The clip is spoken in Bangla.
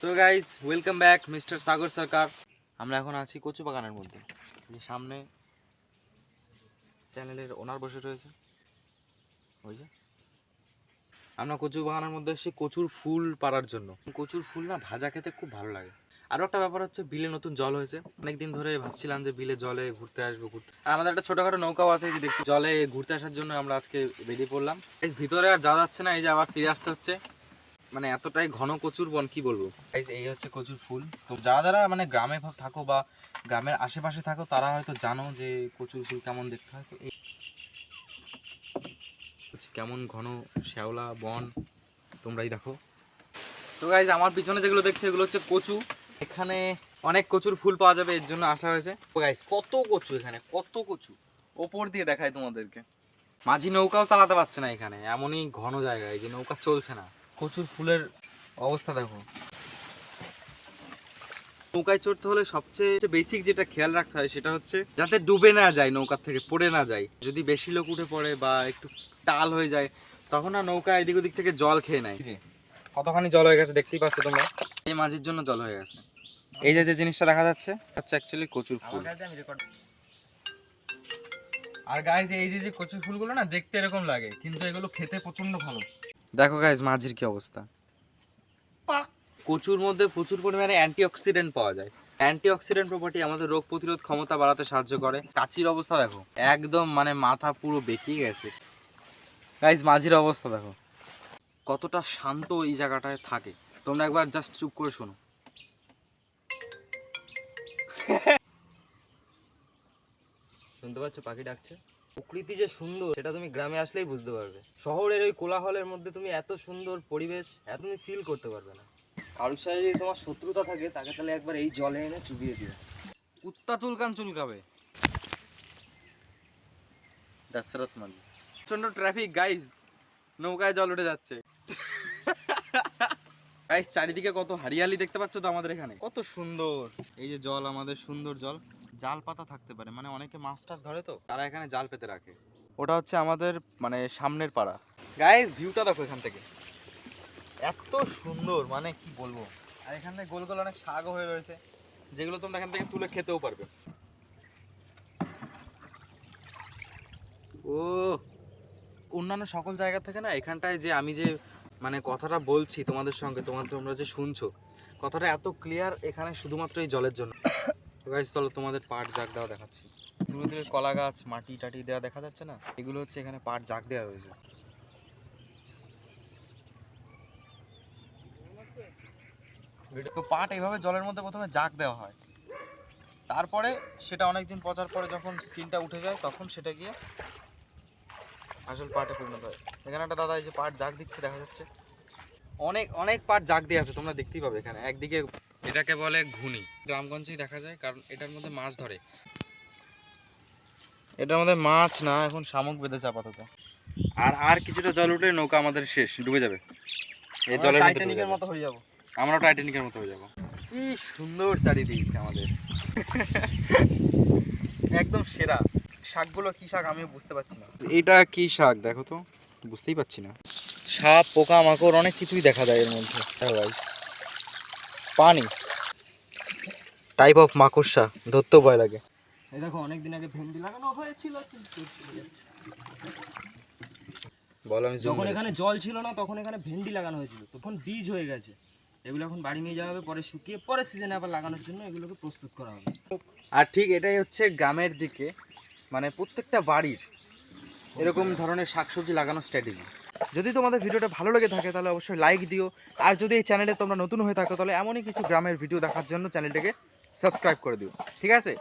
So guys welcome back mister Sagar Sarkar. আমরা এখন আছি কচু বাগানের মধ্যে। যে সামনে চ্যানেলের ওনার বসে রয়েছে, ওই যে আমরা কচু বাগানের মধ্যে এসেছি কচুর ফুল পাড়ার জন্য। কচুর ফুল না ভাজা খেতে খুব ভালো লাগে। আরও একটা ব্যাপার হচ্ছে, বিলে নতুন জল হয়েছে। অনেকদিন ধরে ভাবছিলাম যে বিলে জলে ঘুরতে আসবো আর আমাদের একটা ছোটোখাটো নৌকাও আছে, যে দেখতে জলে ঘুরতে আসার জন্য আমরা আজকে বেরিয়ে পড়লাম। ভিতরে আর যাওয়া যাচ্ছে না, এই যে আবার ফিরে আসতে হচ্ছে। মানে এতটাই ঘন কচুর বন, কি বলবো। এই হচ্ছে কচুর ফুল। তো যারা যারা মানে গ্রামে থাকো বা গ্রামের আশেপাশে থাকো, তারা হয়তো জানো যে কচুর ফুল কেমন দেখতে হয়। তো এই কেমন ঘন শ্যাওলা বন, তোমরাই দেখো। তো গাইজ আমার পিছনে যেগুলো দেখছো এগুলো হচ্ছে কচু। এখানে অনেক কচুর ফুল পাওয়া যাবে, এর জন্য আসা হয়েছে। তো গাইজ কত কচু, এখানে কত কচু। ওপর দিয়ে দেখায় তোমাদেরকে। মাঝি নৌকাও চালাতে পারছে না এখানে, এমনই ঘন জায়গায় যে নৌকা চলছে না। কচুর ফুলের অবস্থা দেখো। নৌকায় চড়তে হলে সবচেয়ে বেসিক যেটা খেয়াল রাখতে হয় সেটা হচ্ছে যাতে ডুবে না যায়, নৌকা থেকে পড়ে না যায়। যদি বেশি লোক উঠে পড়ে বা একটু টাল হয়ে যায়, তখন না নৌকা এদিক ওদিক থেকে জল খেয়ে নেয়। কতখানি জল হয়ে গেছে দেখতেই পাচ্ছ তোমরা। এই মাঝির জন্য জল হয়ে গেছে। এই যে জিনিসটা দেখা যাচ্ছে হচ্ছে অ্যাকচুয়ালি কচুর ফুল। আর গাইজ এই যে কচুর ফুলগুলো না দেখতে এরকম লাগে, কিন্তু এগুলো খেতে প্রচন্ড ভালো। দেখো গাইজ মাঝির কি অবস্থা। কচুর মধ্যে প্রচুর পরিমাণে অ্যান্টিঅক্সিডেন্ট পাওয়া যায়। অ্যান্টিঅক্সিডেন্ট প্রপার্টি আমাদের রোগ প্রতিরোধ ক্ষমতা বাড়াতে সাহায্য করে। কাচির অবস্থা দেখো, একদম মানে মাথা পুরো বেঁকিয়ে গেছে। গাইজ মাঝির অবস্থা দেখো, কতটা শান্ত এই জায়গাটায় থাকে। তোমরা একবার জাস্ট চুপ করে শোনো। শুনতে পাচ্ছ পাখি ডাকছে? প্রকৃতি যে সুন্দর সেটা তুমি গ্রামে আসলেই বুঝতে পারবে। শহরের ওই কোলাহলের মধ্যে তুমি এত সুন্দর পরিবেশ তুমি ফিল করতে পারবে না। কারোর সাথে যদি তোমার শত্রুতা থাকে, তাকে তাহলে একবার এই জলে এনে চুবিয়ে দিও, কুত্তা চুলকাবে। দশরথ মালি প্রচন্ড ট্রাফিক গাইজ, নৌকায় জল উঠে যাচ্ছে। গাইজ চারিদিকে কত হারিয়ালি দেখতে পাচ্ছ তো আমাদের এখানে, কত সুন্দর। এই যে জল, আমাদের সুন্দর জল। জাল পাতা থাকতে পারে, মানে অনেকে মাছ টাছ ধরে তো, তারা এখানে জাল পেতে রাখে। ওটা হচ্ছে আমাদের মানে সামনের পাড়া। গাইজ ভিউটা দেখো এখান থেকে, এত সুন্দর মানে কি বলবো। আর এখানে গোল গোল অনেক শাকও হয়ে রয়েছে, যেগুলো তোমরা এখান থেকে তুলে খেতেও পারবে। ও অন্যান্য সকল জায়গা থেকে না এখানটায় যে আমি যে মানে কথাটা বলছি তোমাদের সঙ্গে, তোমরা যে শুনছো, কথাটা এত ক্লিয়ার এখানে শুধুমাত্র এই জলের জন্য। গাইজ চলো তোমাদের পাট জাগ দেওয়া দেখাচ্ছি। দূরে দূরে কলা গাছ, মাটি টাটি দেওয়া দেখা যাচ্ছে না, এগুলো হচ্ছে এখানে পাট জাগ দেওয়া হয়েছে। তো পাট এইভাবে জলের মধ্যে প্রথমে জাগ দেওয়া হয়, তারপরে সেটা অনেকদিন পচার পরে যখন স্কিনটা উঠে যায়, তখন সেটা গিয়ে আসল পাটে পরিণত হয়। এখানে একটা দাদা এই যে পাট জাগ দিচ্ছে দেখা যাচ্ছে। অনেক অনেক পাট জাগ দিয়ে আছে, তোমরা দেখতেই পাবে এখানে। একদিকে এটাকে বলে ঘুনি, গ্রামগঞ্জেই দেখা যায়, কারণ এটার মধ্যে মাছ ধরে। এটার মধ্যে মাছ না, এখন শামুক বেঁধেছে আপাতত। আর কিছুটা জল উঠলে নৌকা আমাদের শেষ, ডুবে যাবে। এই জলের টাইটানিকের মতো হয়ে যাব। আমরাও টাইটানিকের মতো হয়ে যাব। কি সুন্দর চারিদিক আমাদের। একদম সেরা। শাকগুলো কি শাক আমিও বুঝতে পারছি না। এটা কি শাক দেখো তো, বুঝতেই পারছি না। সাপ পোকা মাকড় অনেক কিছুই দেখা যায় এর মধ্যে। পানি টাইপ অফ মাকড়সা, ধরতেও ভয় লাগে। এই দেখো অনেকদিন আগে ভেন্ডি লাগানো হয়েছিল, বল আমি যখন এখানে জল ছিল না তখন এখানে ভেন্ডি লাগানো হয়েছিল, তখন বীজ হয়ে গেছে। এগুলো এখন বাড়ি নিয়ে যাওয়া হবে, পরে শুকিয়ে পরে সিজনে আবার লাগানোর জন্য এগুলোকে প্রস্তুত করা হবে। আর ঠিক এটাই হচ্ছে গ্রামের দিকে মানে প্রত্যেকটা বাড়ির এরকম ধরনের শাকসবজি লাগানোর স্ট্র্যাটেজি। যদি তোমাদের ভিডিওটা ভালো লেগে থাকে তাহলে অবশ্যই লাইক দিও। আর যদি এই চ্যানেলে তোমরা নতুন হয়ে থাকো, তাহলে এমনই কিছু গ্রামের ভিডিও দেখার জন্য চ্যানেলটাকে সাবস্ক্রাইব করে দিও, ঠিক আছে?